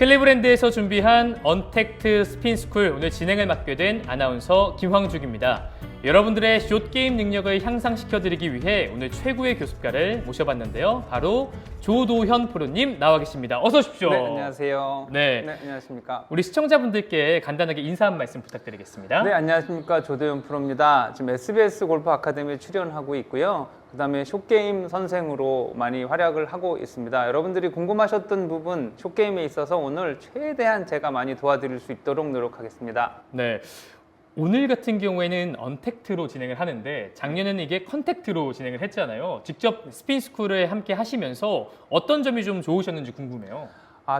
클리브랜드에서 준비한 언택트 스핀스쿨, 오늘 진행을 맡게 된 아나운서 김황죽입니다. 여러분들의 숏게임 능력을 향상시켜드리기 위해 오늘 최고의 교습가를 모셔봤는데요. 바로 조도현 프로님 나와 계십니다. 어서 오십시오. 네, 안녕하세요. 네, 안녕하십니까. 우리 시청자분들께 간단하게 인사 한 말씀 부탁드리겠습니다. 네, 안녕하십니까. 조도현 프로입니다. 지금 SBS 골프 아카데미에 출연하고 있고요. 그다음에 숏게임 선생으로 많이 활약을 하고 있습니다. 여러분들이 궁금하셨던 부분, 숏게임에 있어서 오늘 최대한 제가 많이 도와드릴 수 있도록 노력하겠습니다. 네. 오늘 같은 경우에는 언택트로 진행을 하는데 작년에는 이게 컨택트로 진행을 했잖아요. 직접 스핀스쿨을 함께 하시면서 어떤 점이 좀 좋으셨는지 궁금해요.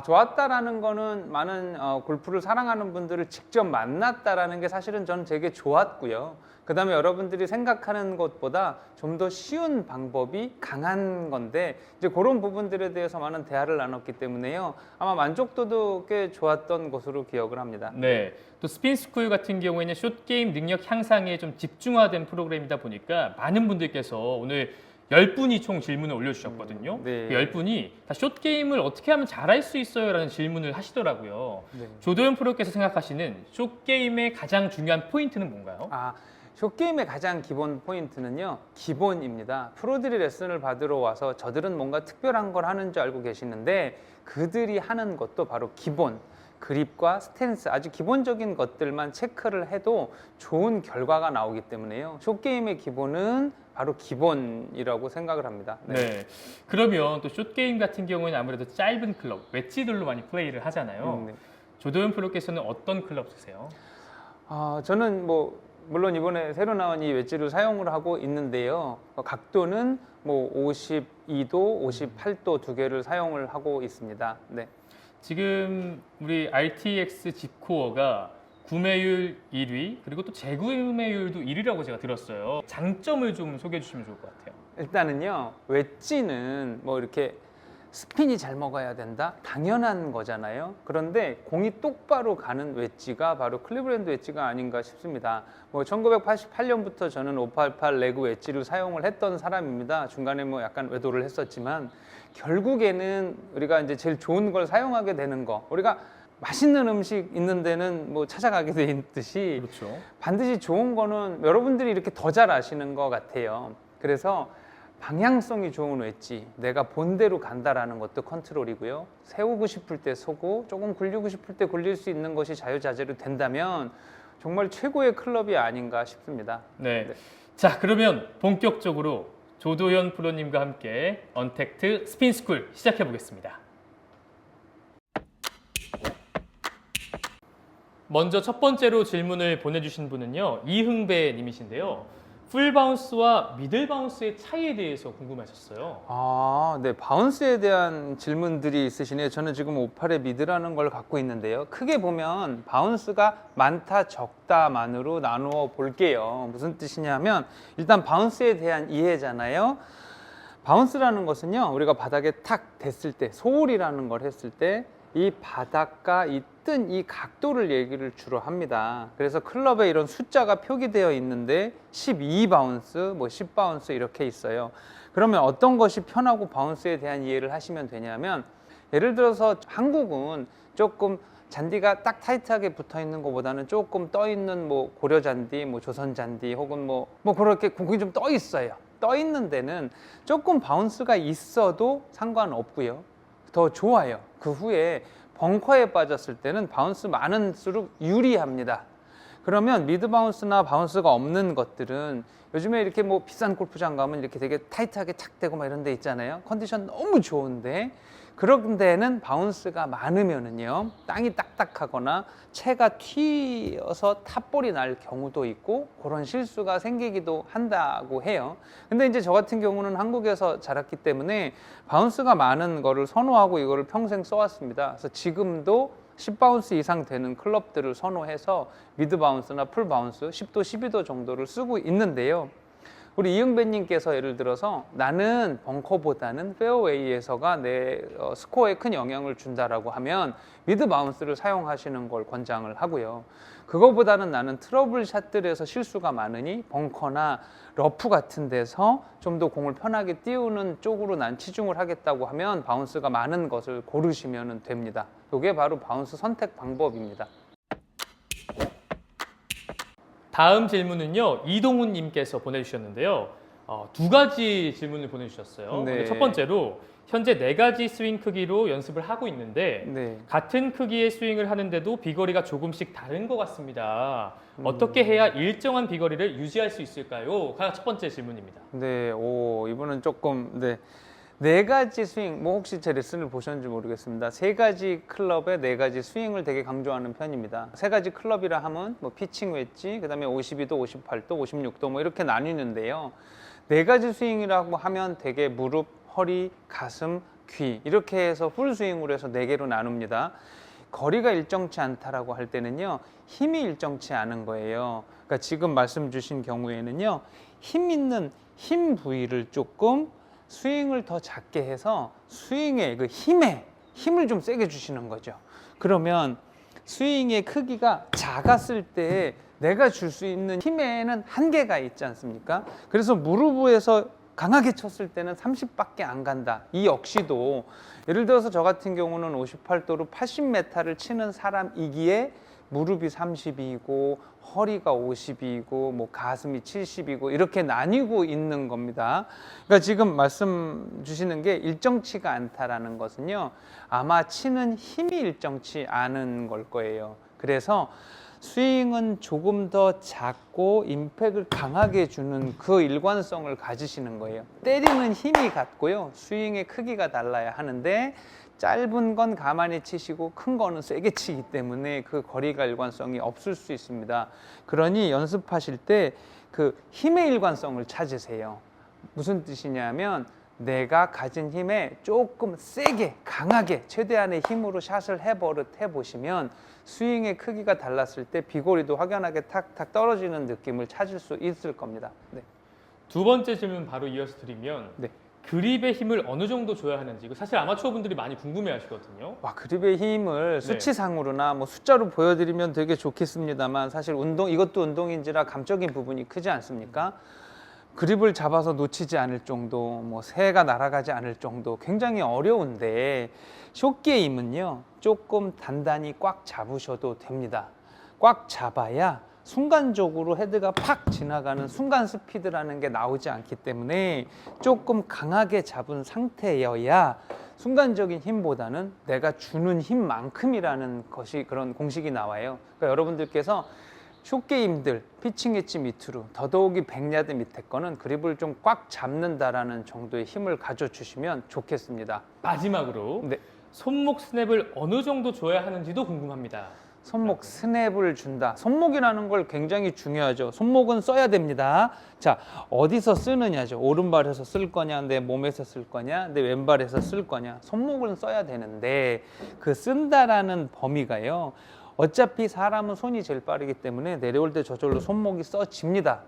좋았다라는 거는 많은 골프를 사랑하는 분들을 직접 만났다라는 게 사실은 저는 되게 좋았고요. 그 다음에 여러분들이 생각하는 것보다 좀 더 쉬운 방법이 강한 건데 이제 그런 부분들에 대해서 많은 대화를 나눴기 때문에요. 아마 만족도도 꽤 좋았던 것으로 기억을 합니다. 네. 또 스핀스쿨 같은 경우에는 숏게임 능력 향상에 좀 집중화된 프로그램이다 보니까 많은 분들께서 오늘 10분이 총 질문을 올려주셨거든요. 네. 그 10분이 다 숏게임을 어떻게 하면 잘할 수 있어요? 라는 질문을 하시더라고요. 네. 조도현 프로께서 생각하시는 숏게임의 가장 중요한 포인트는 뭔가요? 숏게임의 가장 기본 포인트는요, 기본입니다. 프로들이 레슨을 받으러 와서 저들은 뭔가 특별한 걸 하는 줄 알고 계시는데 그들이 하는 것도 바로 기본, 그립과 스탠스, 아주 기본적인 것들만 체크를 해도 좋은 결과가 나오기 때문에요. 숏게임의 기본은 바로 기본이라고 생각을 합니다. 네. 그러면 또 숏게임 같은 경우에는 아무래도 짧은 클럽, 웨지들로 많이 플레이를 하잖아요. 네. 조도현 프로께서는 어떤 클럽 쓰세요? 저는 물론 이번에 새로 나온 이 웨지를 사용을 하고 있는데요. 각도는 52도, 58도 두 개를 사용을 하고 있습니다. 네. 지금 우리 RTX 짚코어가 구매율 1위, 그리고 또 재구매율도 1위라고 제가 들었어요. 장점을 좀 소개해 주시면 좋을 것 같아요. 일단은요, 웨지는 이렇게 스핀이 잘 먹어야 된다? 당연한 거잖아요. 그런데 공이 똑바로 가는 웨지가 바로 클리브랜드 웨지가 아닌가 싶습니다. 1988년부터 저는 588 레그 웨지를 사용을 했던 사람입니다. 중간에 약간 외도를 했었지만 결국에는 우리가 이제 제일 좋은 걸 사용하게 되는 거. 우리가 맛있는 음식 있는 데는 찾아가게 돼 있듯이 그렇죠. 반드시 좋은 거는 여러분들이 이렇게 더 잘 아시는 것 같아요. 그래서 방향성이 좋은 웨지, 내가 본대로 간다라는 것도 컨트롤이고요. 세우고 싶을 때 서고 조금 굴리고 싶을 때 굴릴 수 있는 것이 자유자재로 된다면 정말 최고의 클럽이 아닌가 싶습니다. 네. 자, 그러면 본격적으로 조도현 프로님과 함께 언택트 스핀스쿨 시작해 보겠습니다. 먼저 첫 번째로 질문을 보내주신 분은요, 이흥배 님이신데요. 풀바운스와 미들바운스의 차이에 대해서 궁금하셨어요. 네. 바운스에 대한 질문들이 있으시네요. 저는 지금 58의 미드라는 걸 갖고 있는데요. 크게 보면 바운스가 많다, 적다만으로 나누어 볼게요. 무슨 뜻이냐면 일단 바운스에 대한 이해잖아요. 바운스라는 것은요, 우리가 바닥에 탁 댔을 때, 소홀이라는 걸 했을 때 이 바닥과 이 뜬 이 각도를 얘기를 주로 합니다. 그래서 클럽에 이런 숫자가 표기되어 있는데 12바운스, 10바운스 이렇게 있어요. 그러면 어떤 것이 편하고 바운스에 대한 이해를 하시면 되냐면, 예를 들어서 한국은 조금 잔디가 딱 타이트하게 붙어 있는 것보다는 조금 떠 있는 고려 잔디, 조선 잔디 혹은 그렇게 공이 좀 떠 있어요. 떠 있는 데는 조금 바운스가 있어도 상관없고요. 더 좋아요. 그 후에 벙커에 빠졌을 때는 바운스 많을수록 유리합니다. 그러면 미드 바운스나 바운스가 없는 것들은 요즘에 이렇게 비싼 골프장 가면 이렇게 되게 타이트하게 착 되고 이런 데 있잖아요. 컨디션 너무 좋은데 그런 데는 바운스가 많으면은요, 땅이 딱딱하거나 채가 튀어서 탑볼이 날 경우도 있고 그런 실수가 생기기도 한다고 해요. 근데 이제 저 같은 경우는 한국에서 자랐기 때문에 바운스가 많은 거를 선호하고 이거를 평생 써왔습니다. 그래서 지금도 10바운스 이상 되는 클럽들을 선호해서 미드 바운스나 풀 바운스 10도, 12도 정도를 쓰고 있는데요. 우리 이응배님께서 예를 들어서 나는 벙커보다는 페어웨이에서가 내 스코어에 큰 영향을 준다라고 하면 미드 바운스를 사용하시는 걸 권장을 하고요. 그거보다는 나는 트러블 샷들에서 실수가 많으니 벙커나 러프 같은 데서 좀 더 공을 편하게 띄우는 쪽으로 난 치중을 하겠다고 하면 바운스가 많은 것을 고르시면 됩니다. 이게 바로 바운스 선택 방법입니다. 다음 질문은요, 이동훈 님께서 보내주셨는데요. 두 가지 질문을 보내주셨어요. 네. 근데 첫 번째로 현재 4가지 스윙 크기로 연습을 하고 있는데 네. 같은 크기의 스윙을 하는데도 비거리가 조금씩 다른 것 같습니다. 어떻게 해야 일정한 비거리를 유지할 수 있을까요? 가 첫 번째 질문입니다. 네, 이분은 조금, 네 가지 스윙, 뭐 혹시 제 레슨을 보셨는지 모르겠습니다. 3가지 클럽에 4가지 스윙을 되게 강조하는 편입니다. 3가지 클럽이라 하면 뭐 피칭 웨지, 그 다음에 52도, 58도, 56도 뭐 이렇게 나뉘는데요. 4가지 스윙이라고 하면 되게 무릎, 허리, 가슴, 귀 이렇게 해서 풀 스윙으로 해서 4개로 나눕니다. 거리가 일정치 않다라고 할 때는요, 힘이 일정치 않은 거예요. 그러니까 지금 말씀 주신 경우에는요, 힘 있는 힘 부위를 조금 스윙을 더 작게 해서 스윙의 그 힘을 좀 세게 주시는 거죠. 그러면 스윙의 크기가 작았을 때 내가 줄 수 있는 힘에는 한계가 있지 않습니까? 그래서 무릎에서 강하게 쳤을 때는 30밖에 안 간다. 이 역시도 예를 들어서 저 같은 경우는 58도로 80m를 치는 사람이기에 무릎이 30이고 허리가 50이고 뭐 가슴이 70이고 이렇게 나뉘고 있는 겁니다. 그러니까 지금 말씀 주시는 게 일정치가 않다라는 것은요, 아마 치는 힘이 일정치 않은 걸 거예요. 그래서 스윙은 조금 더 작고 임팩을 강하게 주는 그 일관성을 가지시는 거예요. 때리는 힘이 같고요, 스윙의 크기가 달라야 하는데 짧은 건 가만히 치시고 큰 거는 세게 치기 때문에 그 거리가 일관성이 없을 수 있습니다. 그러니 연습하실 때 그 힘의 일관성을 찾으세요. 무슨 뜻이냐면 내가 가진 힘에 조금 세게 강하게 최대한의 힘으로 샷을 해버릇 해보시면 스윙의 크기가 달랐을 때 비거리도 확연하게 탁탁 떨어지는 느낌을 찾을 수 있을 겁니다. 네. 두 번째 질문 바로 이어서 드리면 네. 그립의 힘을 어느 정도 줘야 하는지, 이거 사실 아마추어 분들이 많이 궁금해 하시거든요. 와, 그립의 힘을 수치상으로나 뭐 숫자로 보여드리면 되게 좋겠습니다만 사실 이것도 운동인지라 감적인 부분이 크지 않습니까? 그립을 잡아서 놓치지 않을 정도, 뭐 새가 날아가지 않을 정도 굉장히 어려운데 숏게임은요, 조금 단단히 꽉 잡으셔도 됩니다. 꽉 잡아야 순간적으로 헤드가 팍 지나가는 순간 스피드라는 게 나오지 않기 때문에 조금 강하게 잡은 상태여야 순간적인 힘보다는 내가 주는 힘만큼이라는 것이 그런 공식이 나와요. 그러니까 여러분들께서 숏게임들, 피칭 엣지 밑으로 더더욱이 100야드 밑에 거는 그립을 좀 꽉 잡는다라는 정도의 힘을 가져주시면 좋겠습니다. 마지막으로 네. 손목 스냅을 어느 정도 줘야 하는지도 궁금합니다. 손목 스냅을 준다. 손목이라는 걸 굉장히 중요하죠. 손목은 써야 됩니다. 자, 어디서 쓰느냐죠. 오른발에서 쓸 거냐, 내 몸에서 쓸 거냐, 내 왼발에서 쓸 거냐. 손목은 써야 되는데 그 쓴다라는 범위가요, 어차피 사람은 손이 제일 빠르기 때문에 내려올 때 저절로 손목이 써집니다.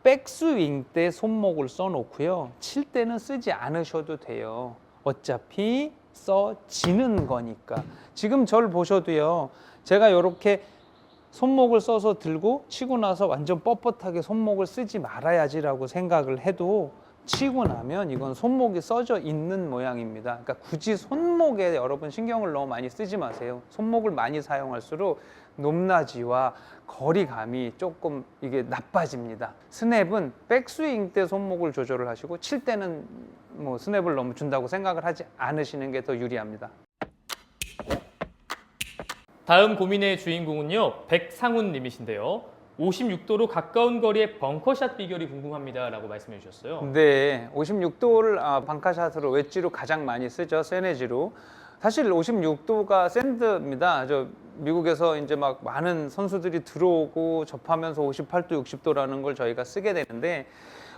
백스윙 때 손목을 써놓고요, 칠 때는 쓰지 않으셔도 돼요. 어차피 써지는 거니까. 지금 저를 보셔도요, 제가 이렇게 손목을 써서 들고 치고 나서 완전 뻣뻣하게 손목을 쓰지 말아야지라고 생각을 해도 치고 나면 이건 손목이 써져 있는 모양입니다. 그러니까 굳이 손목에 여러분 신경을 너무 많이 쓰지 마세요. 손목을 많이 사용할수록 높낮이와 거리감이 조금 이게 나빠집니다. 스냅은 백스윙 때 손목을 조절을 하시고 칠 때는 뭐 스냅을 너무 준다고 생각을 하지 않으시는 게 더 유리합니다. 다음 고민의 주인공은요, 백상훈 님이신데요. 56도로 가까운 거리의 벙커샷 비결이 궁금합니다 라고 말씀해 주셨어요. 네, 56도를 방카샷으로 웨지로 가장 많이 쓰죠. 샌웨지로. 사실 56도가 샌드입니다. 미국에서 이제 막 많은 선수들이 들어오고 접하면서 58도, 60도라는 걸 저희가 쓰게 되는데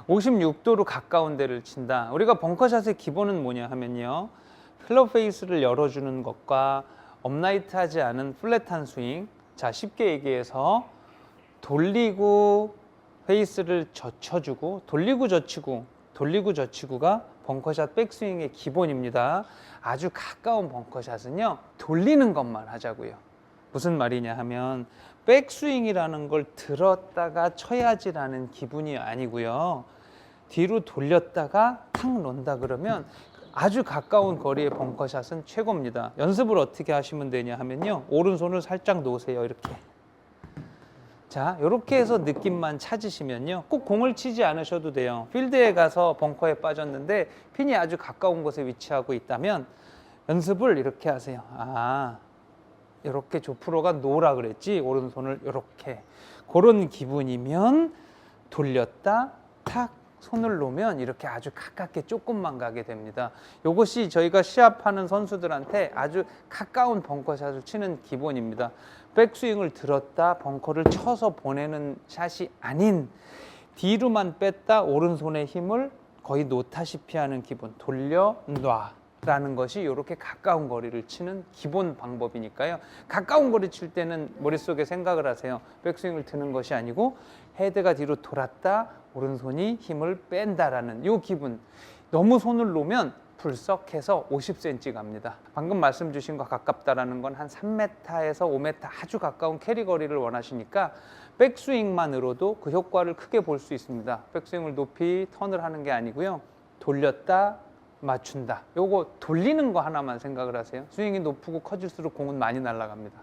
56도로 가까운 데를 친다. 우리가 벙커샷의 기본은 뭐냐 하면요, 클럽 페이스를 열어주는 것과 업라이트하지 않은 플랫한 스윙. 자, 쉽게 얘기해서 돌리고 페이스를 젖혀주고 돌리고 젖히고가 벙커샷 백스윙의 기본입니다. 아주 가까운 벙커샷은요, 돌리는 것만 하자고요. 무슨 말이냐 하면 백스윙이라는 걸 들었다가 쳐야지라는 기분이 아니고요. 뒤로 돌렸다가 탁 놓는다 그러면 아주 가까운 거리의 벙커샷은 최고입니다. 연습을 어떻게 하시면 되냐 하면요, 오른손을 살짝 놓으세요. 이렇게. 자, 이렇게 해서 느낌만 찾으시면요, 꼭 공을 치지 않으셔도 돼요. 필드에 가서 벙커에 빠졌는데 핀이 아주 가까운 곳에 위치하고 있다면 연습을 이렇게 하세요. 아, 이렇게 조프로가 놓으라 그랬지, 오른손을 이렇게. 그런 기분이면 돌렸다 탁 손을 놓으면 이렇게 아주 가깝게 조금만 가게 됩니다. 이것이 저희가 시합하는 선수들한테 아주 가까운 벙커샷을 치는 기본입니다. 백스윙을 들었다 벙커를 쳐서 보내는 샷이 아닌, 뒤로만 뺐다 오른손의 힘을 거의 놓다시피 하는 기분, 돌려 놔라는 것이 이렇게 가까운 거리를 치는 기본 방법이니까요. 가까운 거리 칠 때는 머릿속에 생각을 하세요. 백스윙을 드는 것이 아니고 헤드가 뒤로 돌았다 오른손이 힘을 뺀다라는 이 기분. 너무 손을 놓으면 불썩해서 50cm 갑니다. 방금 말씀 주신 것 가깝다라는 건 한 3m에서 5m 아주 가까운 캐리 거리를 원하시니까 백스윙만으로도 그 효과를 크게 볼 수 있습니다. 백스윙을 높이 턴을 하는 게 아니고요, 돌렸다 맞춘다, 요거 돌리는 거 하나만 생각을 하세요. 스윙이 높고 커질수록 공은 많이 날아갑니다.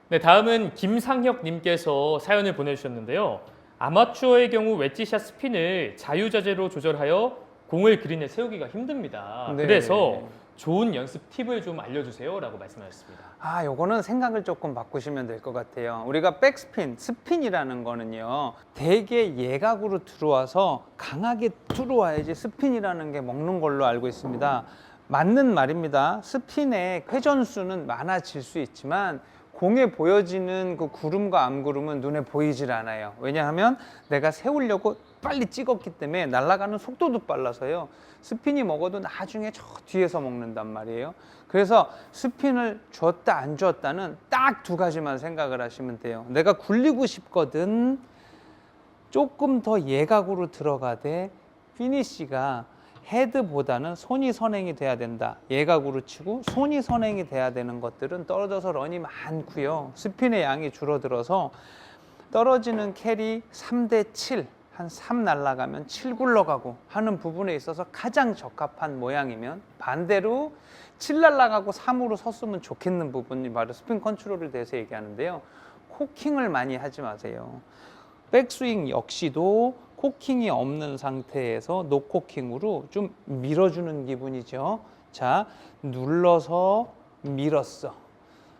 네, 다음은 김상혁 님께서 사연을 보내주셨는데요. 아마추어의 경우 웨지샷 스핀을 자유자재로 조절하여 공을 그린에 세우기가 힘듭니다. 네. 그래서 좋은 연습 팁을 좀 알려주세요 라고 말씀하셨습니다. 아, 요거는 생각을 조금 바꾸시면 될 것 같아요. 우리가 백스핀, 스핀이라는 거는요, 되게 예각으로 들어와서 강하게 들어와야지 스핀이라는 게 먹는 걸로 알고 있습니다. 맞는 말입니다. 스핀의 회전수는 많아질 수 있지만 공에 보여지는 그 구름과 암구름은 눈에 보이질 않아요. 왜냐하면 내가 세우려고 빨리 찍었기 때문에 날아가는 속도도 빨라서요, 스핀이 먹어도 나중에 저 뒤에서 먹는단 말이에요. 그래서 스핀을 줬다 안 줬다는 딱 두 가지만 생각을 하시면 돼요. 내가 굴리고 싶거든, 조금 더 예각으로 들어가되 피니시가 헤드보다는 손이 선행이 돼야 된다. 예각으로 치고 손이 선행이 돼야 되는 것들은 떨어져서 런이 많고요, 스핀의 양이 줄어들어서 떨어지는 캐리 3대 7, 한 3 날아가면 7 굴러가고 하는 부분에 있어서 가장 적합한 모양이면, 반대로 7 날아가고 3으로 섰으면 좋겠는 부분이 바로 스핀 컨트롤에 대해서 얘기하는데요. 코킹을 많이 하지 마세요. 백스윙 역시도 코킹이 없는 상태에서 노코킹으로 좀 밀어주는 기분이죠. 자, 눌러서 밀었어.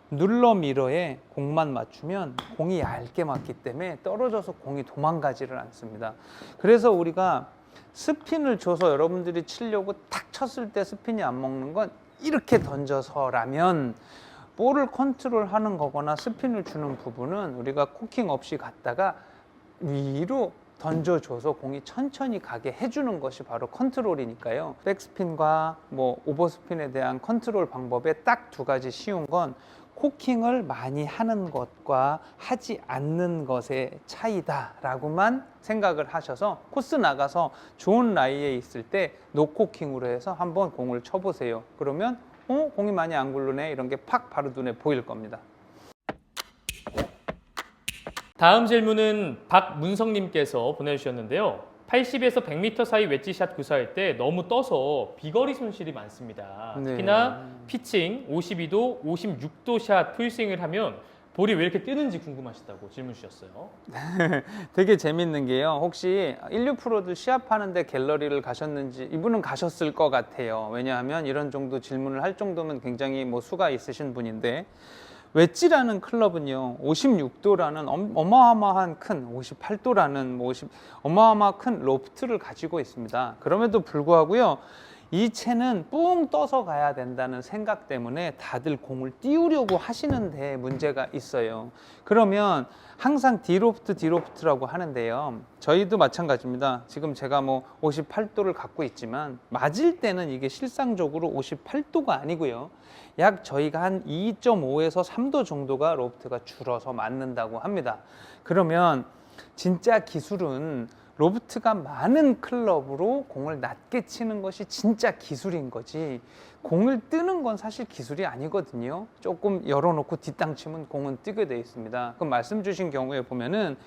눌러 밀어에 공만 맞추면 공이 얇게 맞기 때문에 떨어져서 공이 도망가지를 않습니다. 그래서 우리가 스핀을 줘서 여러분들이 치려고 탁 쳤을 때 스핀이 안 먹는 건 이렇게 던져서라면, 볼을 컨트롤하는 거거나 스핀을 주는 부분은 우리가 코킹 없이 갔다가 위로 던져줘서 공이 천천히 가게 해주는 것이 바로 컨트롤이니까요. 백스핀과 오버스핀에 대한 컨트롤 방법에 딱 두 가지 쉬운 건 코킹을 많이 하는 것과 하지 않는 것의 차이다라고만 생각을 하셔서 코스 나가서 좋은 라이에 있을 때 노코킹으로 해서 한번 공을 쳐보세요. 그러면 공이 많이 안 굴르네, 이런 게 팍 바로 눈에 보일 겁니다. 다음 질문은 박문성님께서 보내주셨는데요. 80에서 100m 사이 웨지샷 구사할 때 너무 떠서 비거리 손실이 많습니다. 네. 특히나 피칭 52도, 56도 샷 풀스윙을 하면 볼이 왜 이렇게 뜨는지 궁금하시다고 질문 주셨어요. 되게 재밌는 게요, 혹시 16프로들 시합하는데 갤러리를 가셨는지, 이분은 가셨을 것 같아요. 왜냐하면 이런 정도 질문을 할 정도면 굉장히 수가 있으신 분인데, 웨지라는 클럽은요, 56도라는 어마어마한 큰, 58도라는 어마어마한 큰 로프트를 가지고 있습니다. 그럼에도 불구하고요, 이 채는 뿡 떠서 가야 된다는 생각 때문에 다들 공을 띄우려고 하시는데 문제가 있어요. 그러면 항상 디로프트라고 하는데요. 저희도 마찬가지입니다. 지금 제가 뭐 58도를 갖고 있지만 맞을 때는 이게 실상적으로 58도가 아니고요. 약 저희가 한 2.5에서 3도 정도가 로프트가 줄어서 맞는다고 합니다. 그러면 진짜 기술은 로프트가 많은 클럽으로 공을 낮게 치는 것이 진짜 기술인 거지, 공을 뜨는 건 사실 기술이 아니거든요. 조금 열어놓고 뒷땅 치면 공은 뛰게 돼 있습니다. 그럼 말씀 주신 경우에 보면은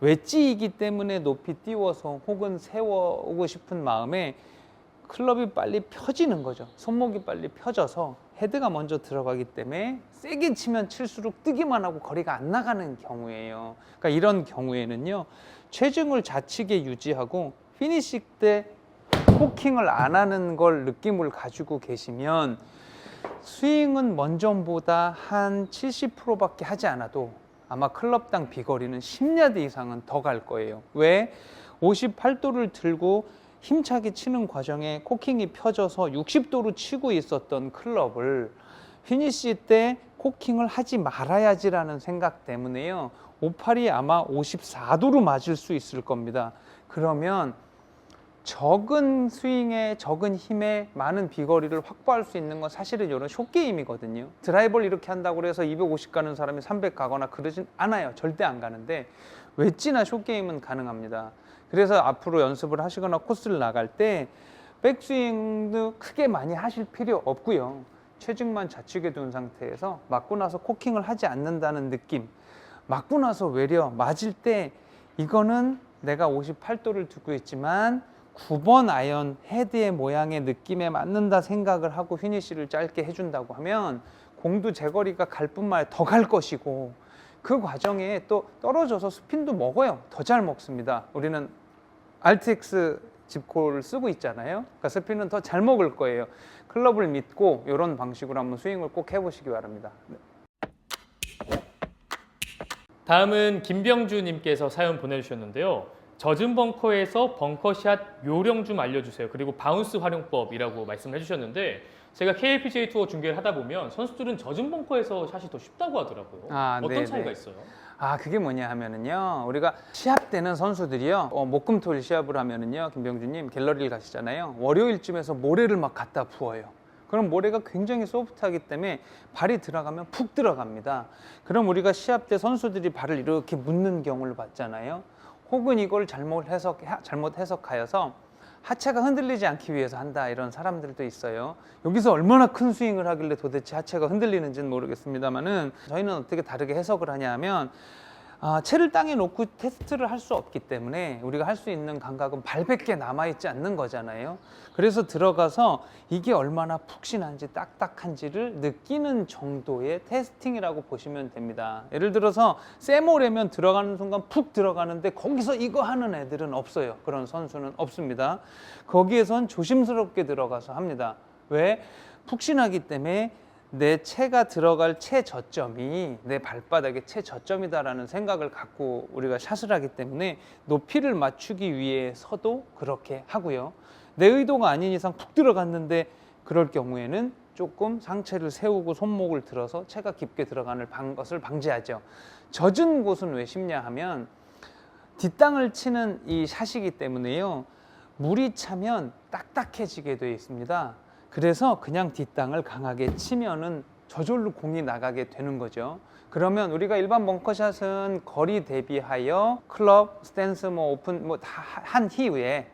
웨지이기 때문에 높이 띄워서 혹은 세워오고 싶은 마음에 클럽이 빨리 펴지는 거죠. 손목이 빨리 펴져서 헤드가 먼저 들어가기 때문에 세게 치면 칠수록 뜨기만 하고 거리가 안 나가는 경우예요. 그러니까 이런 경우에는요, 체중을 좌측에 유지하고 피니시 때 코킹을 안 하는 걸 느낌을 가지고 계시면 스윙은 먼전보다 한 70%밖에 하지 않아도 아마 클럽당 비거리는 10야드 이상은 더 갈 거예요. 왜? 58도를 들고 힘차게 치는 과정에 코킹이 펴져서 60도로 치고 있었던 클럽을 피니시 때 코킹을 하지 말아야지라는 생각 때문에요, 58이 아마 54도로 맞을 수 있을 겁니다. 그러면 적은 스윙에 적은 힘에 많은 비거리를 확보할 수 있는 건 사실은 이런 숏게임이거든요. 드라이버를 이렇게 한다고 해서 250 가는 사람이 300 가거나 그러진 않아요. 절대 안 가는데 웨지나 숏게임은 가능합니다. 그래서 앞으로 연습을 하시거나 코스를 나갈 때 백스윙도 크게 많이 하실 필요 없고요. 체중만 좌측에 둔 상태에서 맞고 나서 코킹을 하지 않는다는 느낌, 맞고 나서 외려 맞을 때 이거는 내가 58도를 두고 있지만 9번 아이언 헤드의 모양의 느낌에 맞는다 생각을 하고 피니시를 짧게 해준다고 하면 공도 제거리가 갈 뿐만 아니라 더 갈 것이고, 그 과정에 또 떨어져서 스핀도 먹어요. 더 잘 먹습니다. 우리는 RTX 집코를 쓰고 있잖아요. 그러니까 스핀은 더 잘 먹을 거예요. 클럽을 믿고 이런 방식으로 한번 스윙을 꼭 해보시기 바랍니다. 네. 다음은 김병주님께서 사연 보내주셨는데요. 젖은 벙커에서 벙커샷 요령 좀 알려주세요. 그리고 바운스 활용법이라고 말씀을 해주셨는데, 제가 KLPGA 투어 중계를 하다 보면 선수들은 젖은 벙커에서 샷이 더 쉽다고 하더라고요. 어떤 네네. 차이가 있어요? 그게 뭐냐 하면은요, 우리가 시합 때는 선수들이요, 목금토일 시합을 하면은요, 김병주님 갤러리를 가시잖아요. 월요일쯤에서 모래를 막 갖다 부어요. 그럼 모래가 굉장히 소프트하기 때문에 발이 들어가면 푹 들어갑니다. 그럼 우리가 시합 때 선수들이 발을 이렇게 묻는 경우를 봤잖아요. 혹은 이걸 잘못 해석하여서 하체가 흔들리지 않기 위해서 한다, 이런 사람들도 있어요. 여기서 얼마나 큰 스윙을 하길래 도대체 하체가 흔들리는지는 모르겠습니다만은, 저희는 어떻게 다르게 해석을 하냐 하면, 채를 땅에 놓고 테스트를 할 수 없기 때문에 우리가 할 수 있는 감각은 발밖에 남아있지 않는 거잖아요. 그래서 들어가서 이게 얼마나 푹신한지 딱딱한지를 느끼는 정도의 테스팅이라고 보시면 됩니다. 예를 들어서 세모레면 들어가는 순간 푹 들어가는데 거기서 이거 하는 애들은 없어요. 그런 선수는 없습니다. 거기에선 조심스럽게 들어가서 합니다. 왜? 푹신하기 때문에 내 채가 들어갈 채 저점이 내 발바닥의 채 저점이다라는 생각을 갖고 우리가 샷을 하기 때문에 높이를 맞추기 위해서도 그렇게 하고요. 내 의도가 아닌 이상 푹 들어갔는데 그럴 경우에는 조금 상체를 세우고 손목을 들어서 채가 깊게 들어가는 것을 방지하죠. 젖은 곳은 왜 쉽냐 하면 뒷땅을 치는 이 샷이기 때문에요, 물이 차면 딱딱해지게 되어 있습니다. 그래서 그냥 뒷땅을 강하게 치면은 저절로 공이 나가게 되는 거죠. 그러면 우리가 일반 벙커샷은 거리 대비하여 클럽, 스탠스, 오픈 다 한 이후에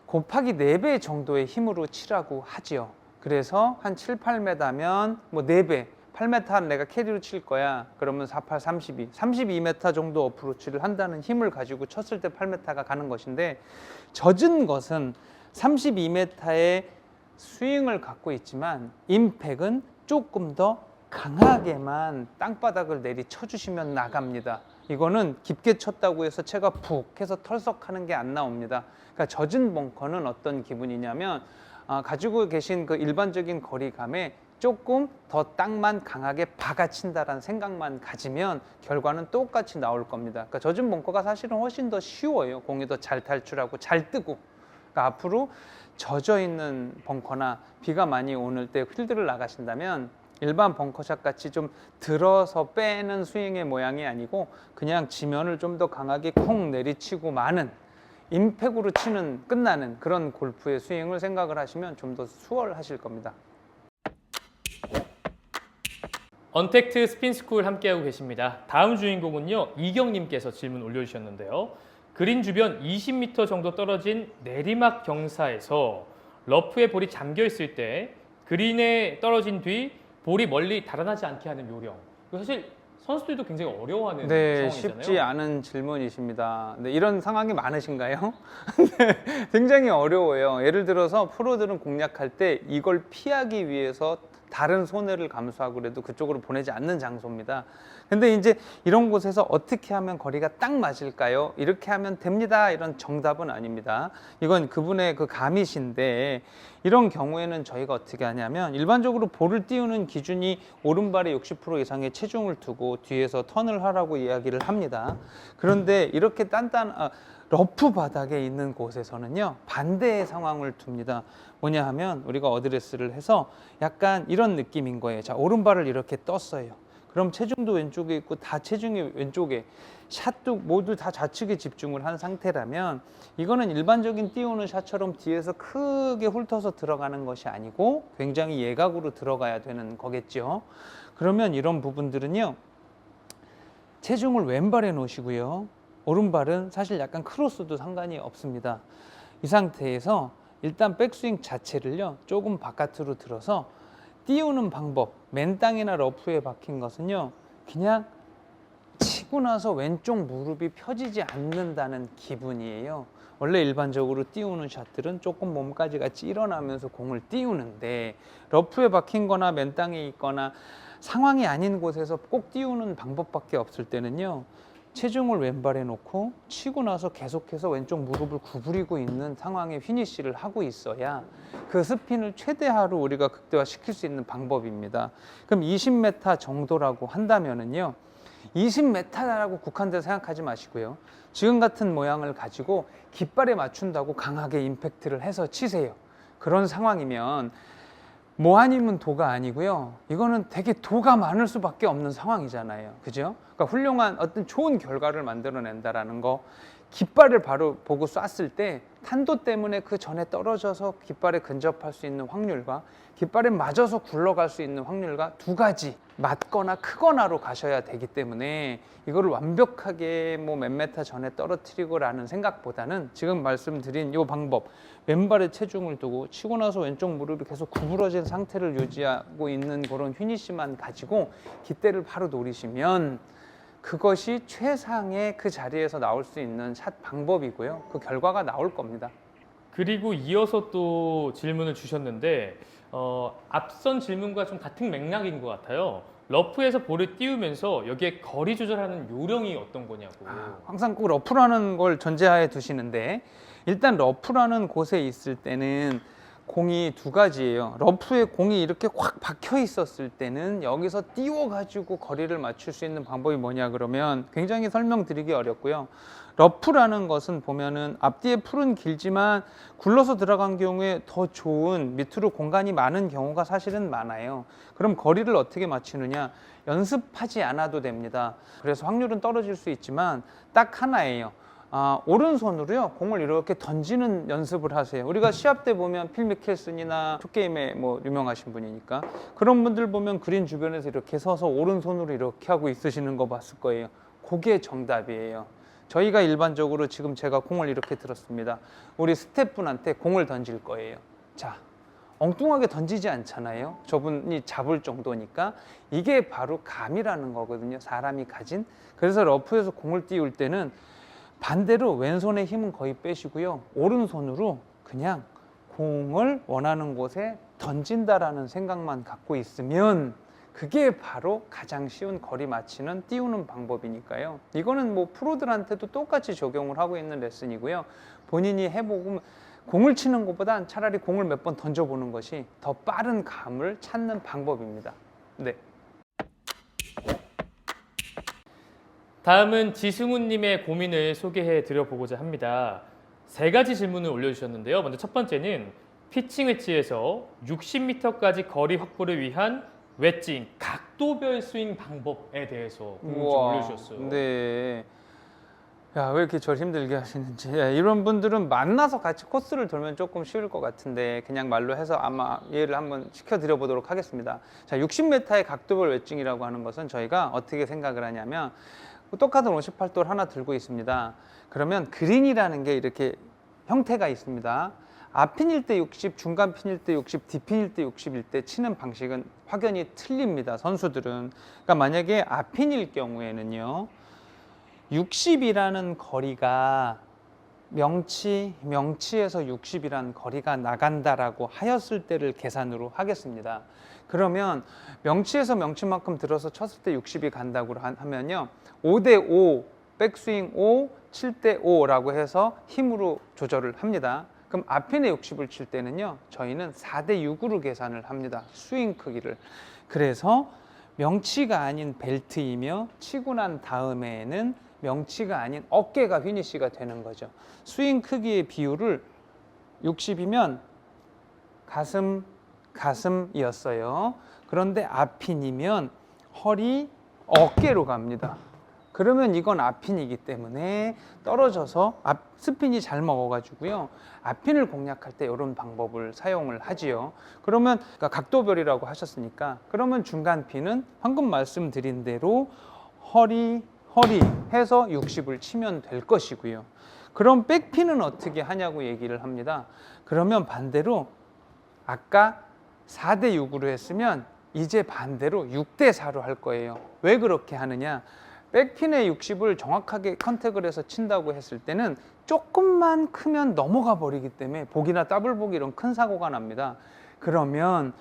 곱하기 4배 정도의 힘으로 치라고 하지요. 그래서 한 7, 8m면 4배, 8m 내가 캐리로 칠 거야. 그러면 48, 32, 32m 정도 어프로치를 한다는 힘을 가지고 쳤을 때 8m가 가는 것인데, 젖은 것은 32m의 스윙을 갖고 있지만 임팩은 조금 더 강하게만 땅바닥을 내리쳐주시면 나갑니다. 이거는 깊게 쳤다고 해서 채가 푹 해서 털썩하는 게 안 나옵니다. 그러니까 젖은 벙커는 어떤 기분이냐면, 가지고 계신 그 일반적인 거리감에 조금 더 땅만 강하게 박아친다라는 생각만 가지면 결과는 똑같이 나올 겁니다. 그러니까 젖은 벙커가 사실은 훨씬 더 쉬워요. 공이 더 잘 탈출하고 잘 뜨고. 그러니까 앞으로 젖어 있는 벙커나 비가 많이 오는 때 필드를 나가신다면 일반 벙커샷 같이 좀 들어서 빼는 스윙의 모양이 아니고 그냥 지면을 좀 더 강하게 콩 내리치고 마는 임팩으로 치는 끝나는 그런 골프의 스윙을 생각을 하시면 좀 더 수월하실 겁니다. 언택트 스핀스쿨 함께하고 계십니다. 다음 주인공은요, 이경님께서 질문 올려주셨는데요. 그린 주변 20m 정도 떨어진 내리막 경사에서 러프에 볼이 잠겨 있을 때 그린에 떨어진 뒤 볼이 멀리 달아나지 않게 하는 요령. 이거 사실 선수들도 굉장히 어려워하는 네, 상황이잖아요. 쉽지 않은 질문이십니다. 네, 이런 상황이 많으신가요? 네, 굉장히 어려워요. 예를 들어서 프로들은 공략할 때 이걸 피하기 위해서 다른 손해를 감수하고 그래도 그쪽으로 보내지 않는 장소입니다. 근데 이제 이런 곳에서 어떻게 하면 거리가 딱 맞을까요? 이렇게 하면 됩니다. 이런 정답은 아닙니다. 이건 그분의 그 감이신데 이런 경우에는 저희가 어떻게 하냐면 일반적으로 볼을 띄우는 기준이 오른발에 60% 이상의 체중을 두고 뒤에서 턴을 하라고 이야기를 합니다. 그런데 이렇게 러프 바닥에 있는 곳에서는요 반대의 상황을 둡니다. 뭐냐 하면 우리가 어드레스를 해서 약간 이런 느낌인 거예요. 자, 오른발을 이렇게 떴어요. 그럼 체중도 왼쪽에 있고 다 체중이 왼쪽에, 샷도 모두 다 좌측에 집중을 한 상태라면 이거는 일반적인 띄우는 샷처럼 뒤에서 크게 훑어서 들어가는 것이 아니고 굉장히 예각으로 들어가야 되는 거겠죠. 그러면 이런 부분들은요 체중을 왼발에 놓으시고요 오른발은 사실 약간 크로스도 상관이 없습니다. 이 상태에서 일단 백스윙 자체를요 조금 바깥으로 들어서 띄우는 방법, 맨 땅이나 러프에 박힌 것은요 그냥 치고 나서 왼쪽 무릎이 펴지지 않는다는 기분이에요. 원래 일반적으로 띄우는 샷들은 조금 몸까지 같이 일어나면서 공을 띄우는데 러프에 박힌 거나 맨 땅에 있거나 상황이 아닌 곳에서 꼭 띄우는 방법밖에 없을 때는요 체중을 왼발에 놓고 치고 나서 계속해서 왼쪽 무릎을 구부리고 있는 상황에 피니쉬를 하고 있어야 그 스핀을 최대화로 우리가 극대화시킬 수 있는 방법입니다. 그럼 20m 정도라고 한다면은요 20m라고 국한돼서 생각하지 마시고요 지금 같은 모양을 가지고 깃발에 맞춘다고 강하게 임팩트를 해서 치세요. 그런 상황이면 뭐 아니면 도가 아니고요 이거는 되게 도가 많을 수밖에 없는 상황이잖아요. 그죠? 그러니까 훌륭한 어떤 좋은 결과를 만들어낸다라는 거, 깃발을 바로 보고 쐈을 때 탄도 때문에 그 전에 떨어져서 깃발에 근접할 수 있는 확률과 깃발에 맞아서 굴러갈 수 있는 확률과 두 가지 맞거나 크거나로 가셔야 되기 때문에 이거를 완벽하게 뭐 몇 메타 전에 떨어뜨리고라는 생각보다는 지금 말씀드린 이 방법, 왼발에 체중을 두고 치고 나서 왼쪽 무릎이 계속 구부러진 상태를 유지하고 있는 그런 휘니시만 가지고 깃대를 바로 노리시면 그것이 최상의 그 자리에서 나올 수 있는 샷 방법이고요. 그 결과가 나올 겁니다. 그리고 이어서 또 질문을 주셨는데 앞선 질문과 좀 같은 맥락인 것 같아요. 러프에서 볼을 띄우면서 여기에 거리 조절하는 요령이 어떤 거냐고. 항상 꼭 러프라는 걸 전제하에 두시는데 일단 러프라는 곳에 있을 때는 공이 두 가지예요. 러프에 공이 이렇게 확 박혀 있었을 때는 여기서 띄워가지고 거리를 맞출 수 있는 방법이 뭐냐 그러면 굉장히 설명드리기 어렵고요. 러프라는 것은 보면은 앞뒤에 풀은 길지만 굴러서 들어간 경우에 더 좋은 밑으로 공간이 많은 경우가 사실은 많아요. 그럼 거리를 어떻게 맞추느냐? 연습하지 않아도 됩니다. 그래서 확률은 떨어질 수 있지만 딱 하나예요. 오른손으로요 공을 이렇게 던지는 연습을 하세요. 우리가 시합 때 보면 필 미켈슨이나 프로게임에 뭐 유명하신 분이니까 그런 분들 보면 그린 주변에서 이렇게 서서 오른손으로 이렇게 하고 있으시는 거 봤을 거예요. 그게 정답이에요. 저희가 일반적으로 지금 제가 공을 이렇게 들었습니다. 우리 스태프분한테 공을 던질 거예요. 자, 엉뚱하게 던지지 않잖아요. 저분이 잡을 정도니까 이게 바로 감이라는 거거든요. 사람이 가진. 그래서 러프에서 공을 띄울 때는 반대로 왼손의 힘은 거의 빼시고요. 오른손으로 그냥 공을 원하는 곳에 던진다라는 생각만 갖고 있으면 그게 바로 가장 쉬운 거리 맞히는 띄우는 방법이니까요. 이거는 뭐 프로들한테도 똑같이 적용을 하고 있는 레슨이고요. 본인이 해보고 공을 치는 것보단 차라리 공을 몇 번 던져보는 것이 더 빠른 감을 찾는 방법입니다. 네. 다음은 지승훈님의 고민을 소개해 드려보고자 합니다. 세 가지 질문을 올려주셨는데요. 먼저 첫 번째는 피칭 웨지에서 60m까지 거리 확보를 위한 웨지 각도별 스윙 방법에 대해서 궁금증 올려주셨어요. 네. 야, 왜 이렇게 저를 힘들게 하시는지. 야, 이런 분들은 만나서 같이 코스를 돌면 조금 쉬울 것 같은데 그냥 말로 해서 아마 이해를 한번 시켜드려 보도록 하겠습니다. 자, 60m의 각도별 웨징이라고 하는 것은 저희가 어떻게 생각을 하냐면 똑같은 58돌 하나 들고 있습니다. 그러면 그린이라는 게 이렇게 형태가 있습니다. 앞핀일 때 60, 중간 핀일 때 60, 뒷핀일 때 60일 때 치는 방식은 확연히 틀립니다. 선수들은. 그러니까 만약에 앞핀일 경우에는요. 60이라는 거리가 명치에서 60이라는 거리가 나간다라고 하였을 때를 계산으로 하겠습니다. 그러면 명치에서 명치만큼 들어서 쳤을 때 60이 간다고 하면요. 5대5, 백스윙 5, 7대5라고 해서 힘으로 조절을 합니다. 그럼 앞핀에 60을 칠 때는요. 저희는 4대6으로 계산을 합니다. 스윙 크기를. 그래서 명치가 아닌 벨트이며 치고 난 다음에는 명치가 아닌 어깨가 휘니시가 되는 거죠. 스윙 크기의 비율을 60이면 가슴이었어요. 그런데 앞핀이면 허리, 어깨로 갑니다. 그러면 이건 앞핀이기 때문에 떨어져서 스핀이 잘 먹어가지고요. 앞핀을 공략할 때 이런 방법을 사용을 하지요. 그러면 그러니까 각도별이라고 하셨으니까 그러면 중간 핀은 방금 말씀드린 대로 허리 해서 60을 치면 될 것이고요. 그럼 백핀은 어떻게 하냐고 얘기를 합니다. 그러면 반대로 아까 4대6으로 했으면 이제 반대로 6대4로 할 거예요. 왜 그렇게 하느냐? 백핀에 60을 정확하게 컨택을 해서 친다고 했을 때는 조금만 크면 넘어가 버리기 때문에 복이나 더블복 이런 큰 사고가 납니다. 그러면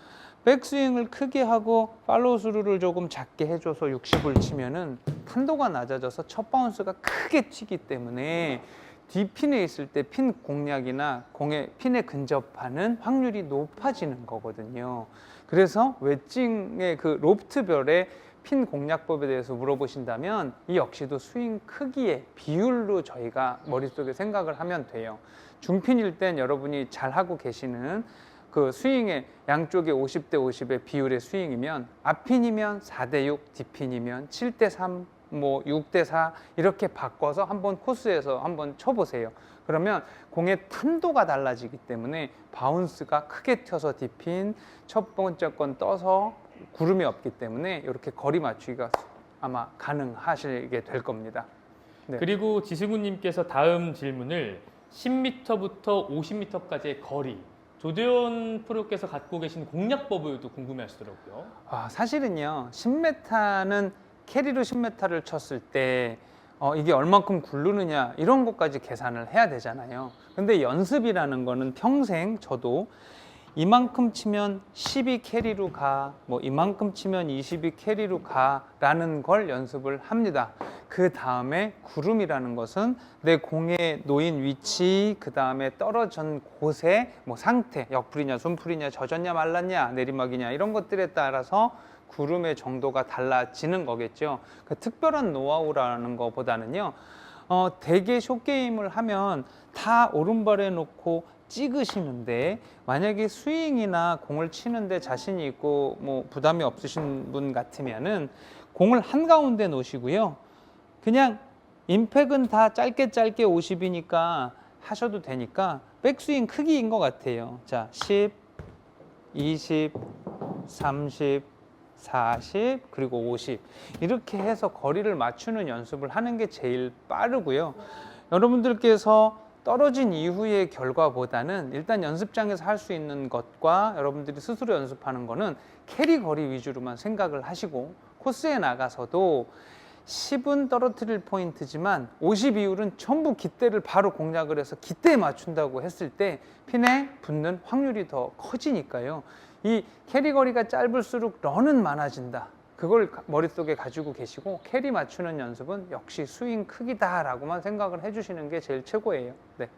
백스윙을 크게 하고 팔로우 스루를 조금 작게 해줘서 60을 치면은 탄도가 낮아져서 첫 바운스가 크게 튀기 때문에 뒷핀에 있을 때 핀 공략이나 공에 핀에 근접하는 확률이 높아지는 거거든요. 그래서 웨징의 그 로프트별의 핀 공략법에 대해서 물어보신다면 이 역시도 스윙 크기의 비율로 저희가 머릿속에 생각을 하면 돼요. 중핀일 땐 여러분이 잘 하고 계시는 그 스윙의 양쪽에 50대 50의 비율의 스윙이면 앞핀이면 4대 6, 뒷핀이면 7대 3, 뭐 6대 4 이렇게 바꿔서 한번 코스에서 한번 쳐보세요. 그러면 공의 탄도가 달라지기 때문에 바운스가 크게 튀어서 뒷핀, 첫 번째 건 떠서 구름이 없기 때문에 이렇게 거리 맞추기가 아마 가능하시게 될 겁니다. 네. 그리고 지승우님께서 다음 질문을 10m부터 50m까지의 거리, 조대원 프로께서 갖고 계신 공략법을 또 궁금해하시더라고요. 사실은요 10m는 캐리로 10m를 쳤을 때 이게 얼만큼 굴르느냐 이런 것까지 계산을 해야 되잖아요. 근데 연습이라는 거는 평생 저도 이만큼 치면 12 캐리로 가, 뭐 이만큼 치면 22 캐리로 가라는 걸 연습을 합니다. 그 다음에 구름이라는 것은 내 공에 놓인 위치, 그 다음에 떨어진 곳의 뭐 상태, 옆풀이냐, 손풀이냐, 젖었냐, 말랐냐, 내리막이냐 이런 것들에 따라서 구름의 정도가 달라지는 거겠죠. 그 특별한 노하우라는 것보다는요, 대개 숏게임을 하면 다 오른발에 놓고 찍으시는데 만약에 스윙이나 공을 치는데 자신이 있고 뭐 부담이 없으신 분 같으면은 공을 한가운데 놓으시고요. 그냥 임팩은 다 짧게 50이니까 하셔도 되니까 백스윙 크기인 것 같아요. 자, 10, 20, 30, 40 그리고 50 이렇게 해서 거리를 맞추는 연습을 하는 게 제일 빠르고요. 여러분들께서 떨어진 이후의 결과보다는 일단 연습장에서 할 수 있는 것과 여러분들이 스스로 연습하는 거는 캐리 거리 위주로만 생각을 하시고 코스에 나가서도 10은 떨어뜨릴 포인트지만 50 이후는 전부 깃대를 바로 공략을 해서 깃대에 맞춘다고 했을 때 핀에 붙는 확률이 더 커지니까요. 이 캐리 거리가 짧을수록 런은 많아진다. 그걸 머릿속에 가지고 계시고 캐리 맞추는 연습은 역시 스윙 크기다라고만 생각을 해주시는 게 제일 최고예요. 네.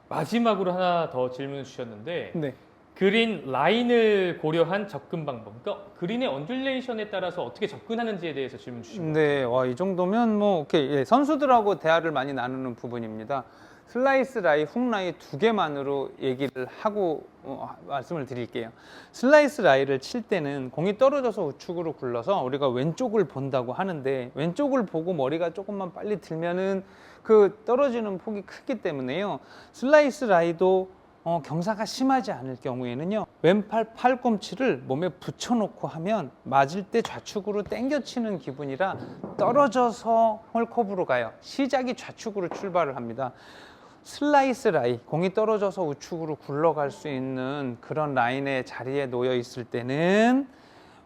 마지막으로 하나 더 질문을 주셨는데 네. 그린 라인을 고려한 접근 방법, 그러니까 그린의 언듈레이션에 따라서 어떻게 접근하는지에 대해서 질문 주신 거예요. 네, 이 정도면 뭐 오케이. 예, 선수들하고 대화를 많이 나누는 부분입니다. 슬라이스 라이, 훅 라이 두 개만으로 얘기를 하고 말씀을 드릴게요. 슬라이스 라이를 칠 때는 공이 떨어져서 우측으로 굴러서 우리가 왼쪽을 본다고 하는데, 왼쪽을 보고 머리가 조금만 빨리 들면은 그 떨어지는 폭이 크기 때문에요. 슬라이스 라이도 경사가 심하지 않을 경우에는요, 왼팔 팔꿈치를 몸에 붙여놓고 하면 맞을 때 좌측으로 당겨치는 기분이라 떨어져서 홀컵으로 가요. 시작이 좌측으로 출발을 합니다. 슬라이스 라이, 공이 떨어져서 우측으로 굴러갈 수 있는 그런 라인의 자리에 놓여 있을 때는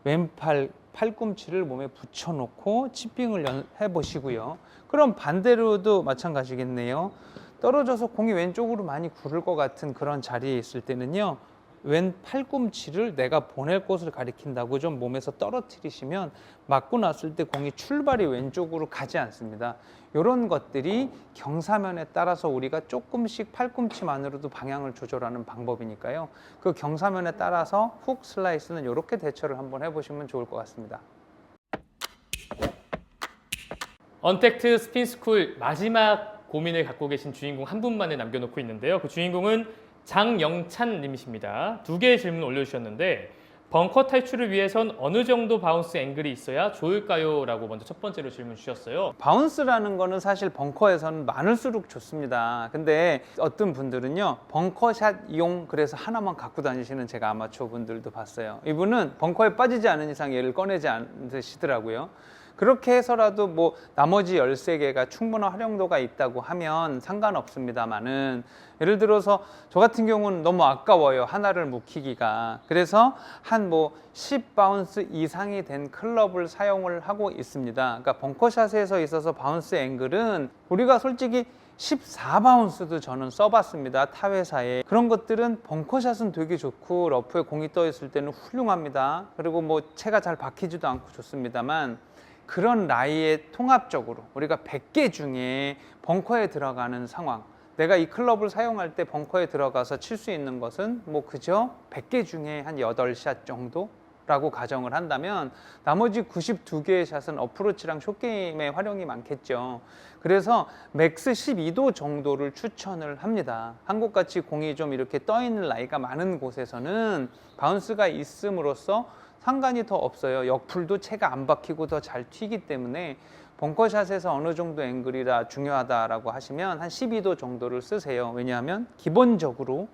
왼팔 팔꿈치를 몸에 붙여놓고 치핑을 해보시고요. 그럼 반대로도 마찬가지겠네요. 떨어져서 공이 왼쪽으로 많이 구를 것 같은 그런 자리에 있을 때는요, 왼 팔꿈치를 내가 보낼 곳을 가리킨다고 좀 몸에서 떨어뜨리시면 맞고 났을 때 공이 출발이 왼쪽으로 가지 않습니다. 이런 것들이 경사면에 따라서 우리가 조금씩 팔꿈치만으로도 방향을 조절하는 방법이니까요. 그 경사면에 따라서 훅 슬라이스는 이렇게 대처를 한번 해보시면 좋을 것 같습니다. 언택트 스핀스쿨 마지막 고민을 갖고 계신 주인공 한 분만을 남겨놓고 있는데요. 그 주인공은 장영찬 님이십니다. 두 개의 질문 올려주셨는데, 벙커 탈출을 위해선 어느 정도 바운스 앵글이 있어야 좋을까요? 라고 먼저 첫 번째로 질문 주셨어요. 바운스라는 거는 사실 벙커에서는 많을수록 좋습니다. 근데 어떤 분들은요, 벙커샷용 그래서 하나만 갖고 다니시는 제가 아마추어 분들도 봤어요. 이분은 벙커에 빠지지 않은 이상 얘를 꺼내지 않으시더라고요. 그렇게 해서라도 뭐 나머지 13개가 충분한 활용도가 있다고 하면 상관없습니다만은, 예를 들어서 저 같은 경우는 너무 아까워요, 하나를 묵히기가. 그래서 한 뭐 10바운스 이상이 된 클럽을 사용을 하고 있습니다. 그러니까 벙커샷에서 있어서 바운스 앵글은 우리가 솔직히 14바운스도 저는 써봤습니다, 타 회사에. 그런 것들은 벙커샷은 되게 좋고 러프에 공이 떠 있을 때는 훌륭합니다. 그리고 뭐 채가 잘 박히지도 않고 좋습니다만, 그런 라이에 통합적으로 우리가 100개 중에 벙커에 들어가는 상황, 내가 이 클럽을 사용할 때 벙커에 들어가서 칠 수 있는 것은 뭐 그저 100개 중에 한 8샷 정도라고 가정을 한다면, 나머지 92개의 샷은 어프로치랑 숏게임에 활용이 많겠죠. 그래서 맥스 12도 정도를 추천을 합니다. 한국같이 공이 좀 이렇게 떠 있는 라이가 많은 곳에서는 바운스가 있음으로써 상관이 더 없어요. 역풀도 채가 안 박히고 더 잘 튀기 때문에 벙커샷에서 어느 정도 앵글이라 중요하다라고 하시면 한 12도 정도를 쓰세요. 왜냐하면 기본적으로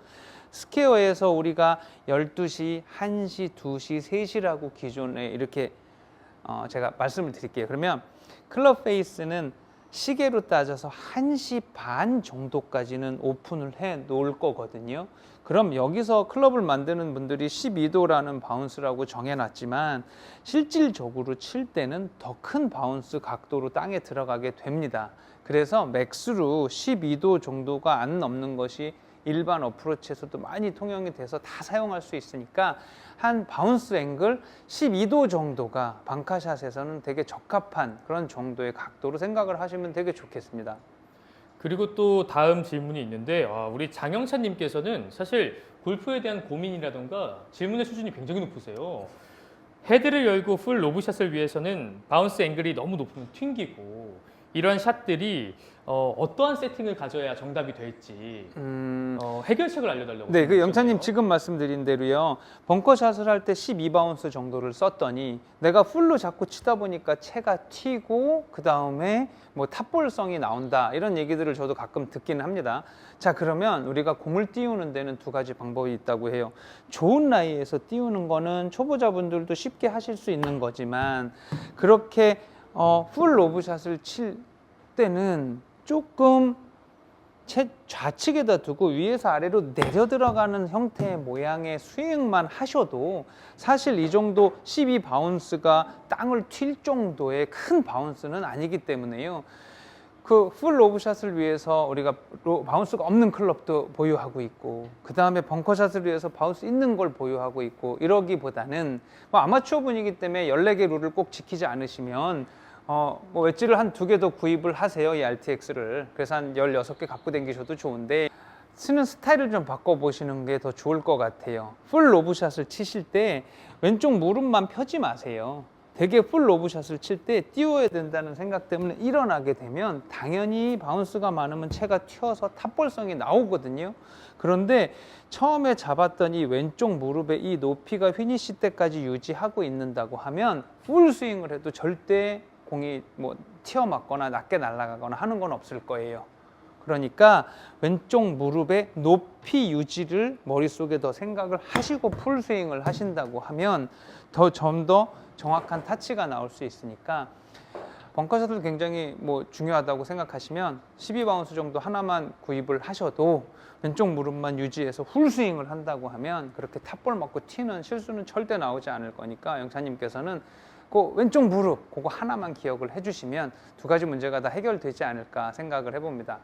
스퀘어에서 우리가 12시, 1시, 2시, 3시라고 기존에 이렇게 제가 말씀을 드릴게요. 그러면 클럽 페이스는 시계로 따져서 1시 반 정도까지는 오픈을 해 놓을 거거든요. 그럼 여기서 클럽을 만드는 분들이 12도라는 바운스라고 정해놨지만, 실질적으로 칠 때는 더 큰 바운스 각도로 땅에 들어가게 됩니다. 그래서 맥스로 12도 정도가 안 넘는 것이 일반 어프로치에서도 많이 통용이 돼서 다 사용할 수 있으니까, 한 바운스 앵글 12도 정도가 방카샷에서는 되게 적합한 그런 정도의 각도로 생각을 하시면 되게 좋겠습니다. 그리고 또 다음 질문이 있는데, 우리 장영찬 님께서는 사실 골프에 대한 고민이라던가 질문의 수준이 굉장히 높으세요. 헤드를 열고 풀 로브샷을 위해서는 바운스 앵글이 너무 높으면 튕기고, 이런 샷들이 어떠한 세팅을 가져야 정답이 될지 해결책을 알려달라고. 네, 그 영찬님 지금 말씀드린 대로요, 벙커샷을 할 때 12바운스 정도를 썼더니 내가 풀로 자꾸 치다 보니까 채가 튀고 그 다음에 뭐 탑볼성이 나온다, 이런 얘기들을 저도 가끔 듣기는 합니다. 자, 그러면 우리가 공을 띄우는 데는 두 가지 방법이 있다고 해요. 좋은 라이에서 띄우는 거는 초보자분들도 쉽게 하실 수 있는 거지만, 그렇게 풀 로브샷을 칠 때는 조금 좌측에다 두고 위에서 아래로 내려 들어가는 형태의 모양의 스윙만 하셔도 사실 이 정도 12바운스가 땅을 튈 정도의 큰 바운스는 아니기 때문에요. 그 풀 로브샷을 위해서 우리가 바운스가 없는 클럽도 보유하고 있고, 그 다음에 벙커샷을 위해서 바운스 있는 걸 보유하고 있고, 이러기보다는 뭐 아마추어 분이기 때문에 14개 룰을 꼭 지키지 않으시면 뭐 웨지를 한 2개 더 구입을 하세요, 이 RTX를. 그래서 한 16개 갖고 다니셔도 좋은데, 치는 스타일을 좀 바꿔보시는 게 더 좋을 것 같아요. 풀 로브샷을 치실 때 왼쪽 무릎만 펴지 마세요. 되게 풀 로브샷을 칠 때 띄워야 된다는 생각 때문에 일어나게 되면 당연히 바운스가 많으면 채가 튀어서 탑볼성이 나오거든요. 그런데 처음에 잡았던 이 왼쪽 무릎의 이 높이가 피니시 때까지 유지하고 있는다고 하면 풀 스윙을 해도 절대 공이 뭐 튀어 맞거나 낮게 날아가거나 하는 건 없을 거예요. 그러니까 왼쪽 무릎의 높이 유지를 머릿속에 더 생각을 하시고 풀 스윙을 하신다고 하면 좀 더 정확한 타치가 나올 수 있으니까 벙커샷을 굉장히 뭐 중요하다고 생각하시면 12바운스 정도 하나만 구입을 하셔도 왼쪽 무릎만 유지해서 풀 스윙을 한다고 하면 그렇게 탑볼 맞고 튀는 실수는 절대 나오지 않을 거니까 영찬님께서는 그 왼쪽 무릎 그거 하나만 기억을 해주시면 두 가지 문제가 다 해결되지 않을까 생각을 해봅니다.